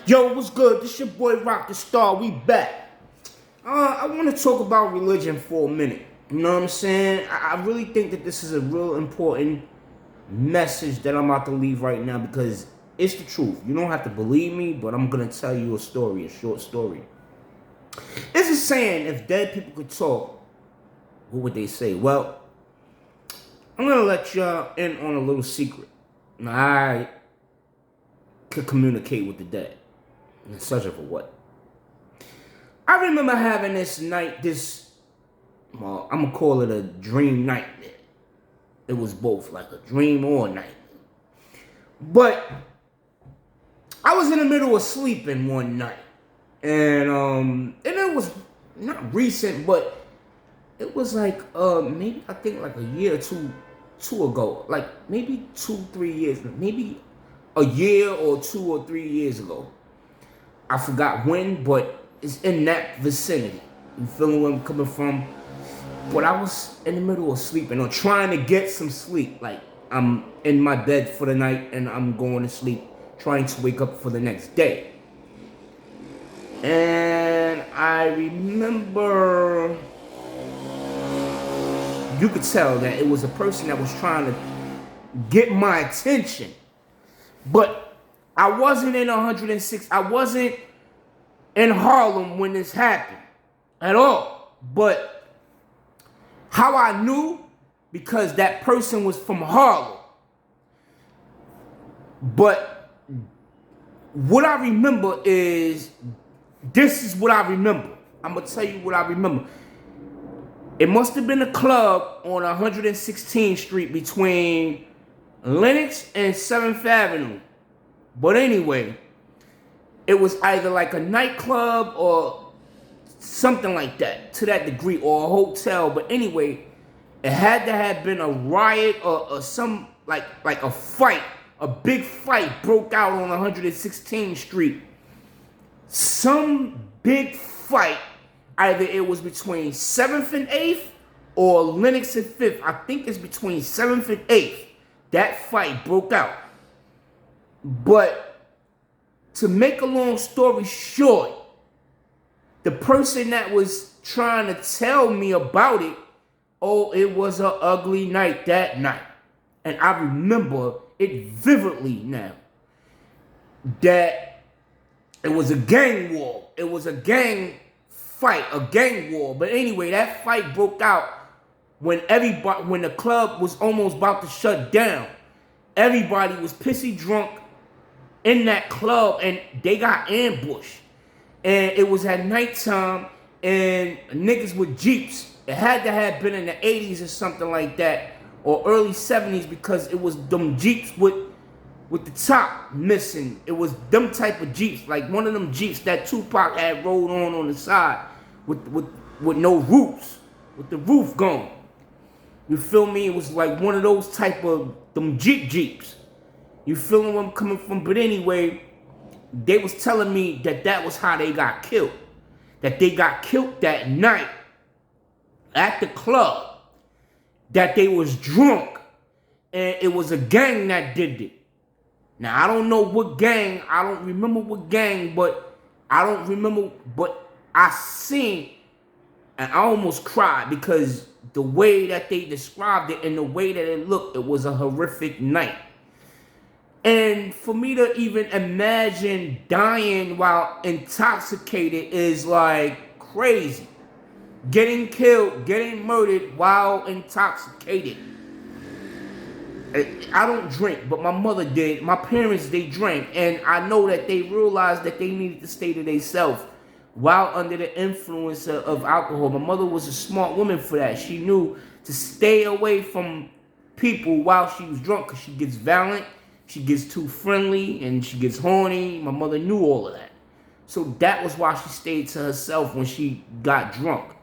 Yo, what's good? This your boy Rocdastar. We back. I want to talk about religion for a minute. You know what I'm saying? I really think that this is a real important message that I'm about to leave right now because it's the truth. You don't have to believe me, but I'm going to tell you a story, a short story. It's a saying, if dead people could talk, what would they say? Well, I'm going to let y'all in on a little secret. Now, I could communicate with the dead. In such of a what? I remember having this night, well, I'm going to call it a dream nightmare. It was both, like a dream or a nightmare. But I was in the middle of sleeping one night. And it was not recent, but it was like, maybe I think like a year or two ago. Like maybe 2-3 years, maybe a year or 2 or 3 years ago. I forgot when, but it's in that vicinity. You feeling where I'm coming from? But I was in the middle of sleeping or trying to get some sleep. Like I'm in my bed for the night and I'm going to sleep, trying to wake up for the next day. And I remember, you could tell that it was a person that was trying to get my attention. But I wasn't in 106. I wasn't in Harlem when this happened at all. But how I knew, because that person was from Harlem. But what I remember is, this is what I remember. I'm going to tell you what I remember. It must have been a club on 116th Street between Lenox and 7th Avenue. But anyway, it was either like a nightclub or something like that, to that degree, or a hotel. But anyway, it had to have been a riot or some, like a fight. A big fight broke out on 116th Street. Some big fight, either it was between 7th and 8th or Lenox and 5th. I think it's between 7th and 8th. That fight broke out. But to make a long story short, the person that was trying to tell me about it, oh, it was an ugly night that night. And I remember it vividly now. That it was a gang war. It was a gang fight, a gang war. But anyway, that fight broke out when the club was almost about to shut down. Everybody was pissy drunk in that club and they got ambushed. And it was at nighttime and niggas with Jeeps. It had to have been in the 80s or something like that, or early 70s, because it was them Jeeps with the top missing. It was them type of Jeeps, like one of them Jeeps that Tupac had rolled on the side with no roofs, with the roof gone. You feel me? It was like one of those type of them Jeeps. You feeling where I'm coming from? But anyway, they was telling me that was how they got killed. That they got killed that night at the club. That they was drunk. And it was a gang that did it. Now, I don't know what gang. I don't remember what gang, but I don't remember. But I seen, and I almost cried because the way that they described it and the way that it looked, it was a horrific night. And for me to even imagine dying while intoxicated is like crazy. Getting killed, getting murdered while intoxicated. I don't drink, but my mother did. My parents, they drank. And I know that they realized that they needed to stay to themselves while under the influence of alcohol. My mother was a smart woman for that. She knew to stay away from people while she was drunk, because she gets violent. She gets too friendly and she gets horny. My mother knew all of that. So that was why she stayed to herself when she got drunk.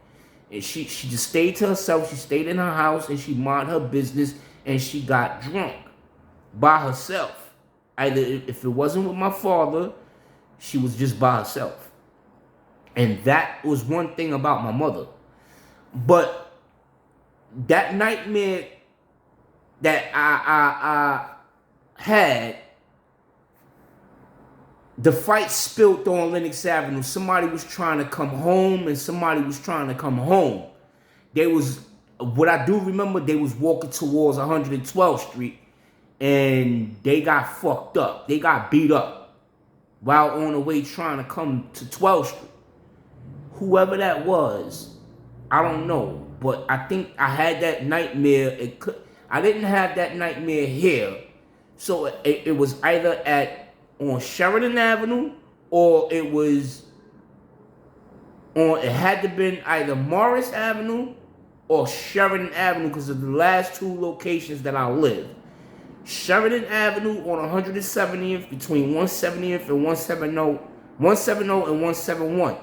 And she just stayed to herself. She stayed in her house and she minded her business and she got drunk by herself. Either if it wasn't with my father, she was just by herself. And that was one thing about my mother. But that nightmare that I had the fight spilled on Lenox Avenue. Somebody was trying to come home and somebody was trying to come home. They was, what I do remember, they was walking towards 112th Street and they got fucked up. They got beat up while on the way trying to come to 12th Street. Whoever that was, I don't know. But I think I had that nightmare. I didn't have that nightmare here. So it was either on Sheridan Avenue or it was on, it had to been either Morris Avenue or Sheridan Avenue because of the last two locations that I lived. Sheridan Avenue on 170th between 170th and 170 and 171.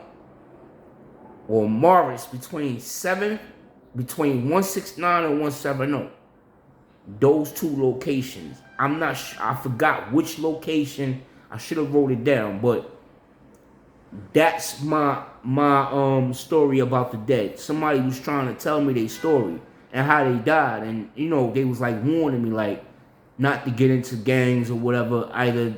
Or Morris between 169 and 170. Those two locations. I'm not sure, I forgot which location. I should have wrote it down, but that's my story about the dead. Somebody was trying to tell me their story and how they died, and you know, they was like warning me like not to get into gangs or whatever. Either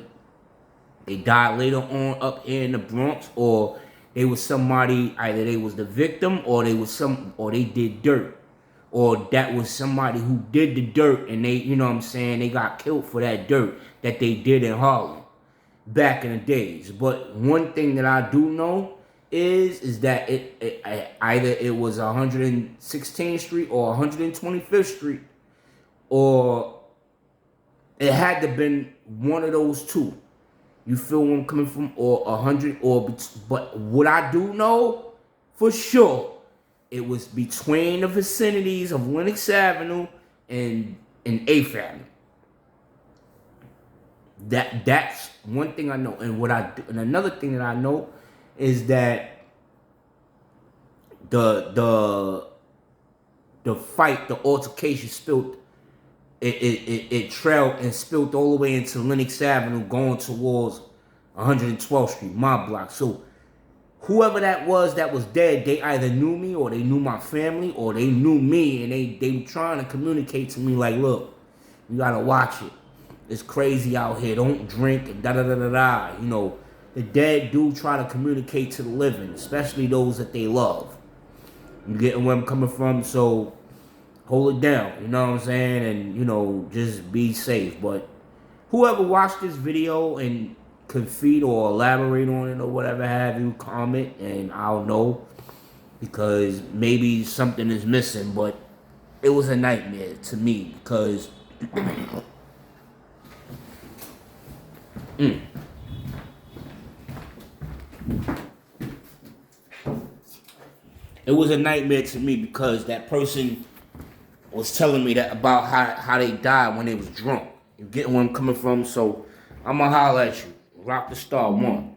they died later on up here in the Bronx, or they was somebody, either they was the victim or they did dirt. Or that was somebody who did the dirt and they, you know what I'm saying, they got killed for that dirt that they did in Harlem back in the days. But one thing that I do know is that it either it was 116th Street or 125th Street, or it had to been one of those two. You feel where I'm coming from? Or 100, but what I do know for sure, it was between the vicinities of Lenox Avenue and 8th Avenue. That's one thing I know. And another thing that I know is that the fight, the altercation spilled. It trailed and spilled all the way into Lenox Avenue, going towards 112th Street, my block. So whoever that was dead, they either knew me or they knew my family or they knew me, and they were trying to communicate to me like, look, you gotta watch it. It's crazy out here. Don't drink and da-da-da-da-da. You know, the dead do try to communicate to the living, especially those that they love. You getting where I'm coming from? So hold it down, you know what I'm saying? And, you know, just be safe. But whoever watched this video and could feed or elaborate on it or whatever have you, comment and I'll know, because maybe something is missing. But it was a nightmare to me because it was a nightmare to me because that person was telling me that about how they died when they was drunk. You getting where I'm coming from? So I'ma holler at you. Rocdastar 1.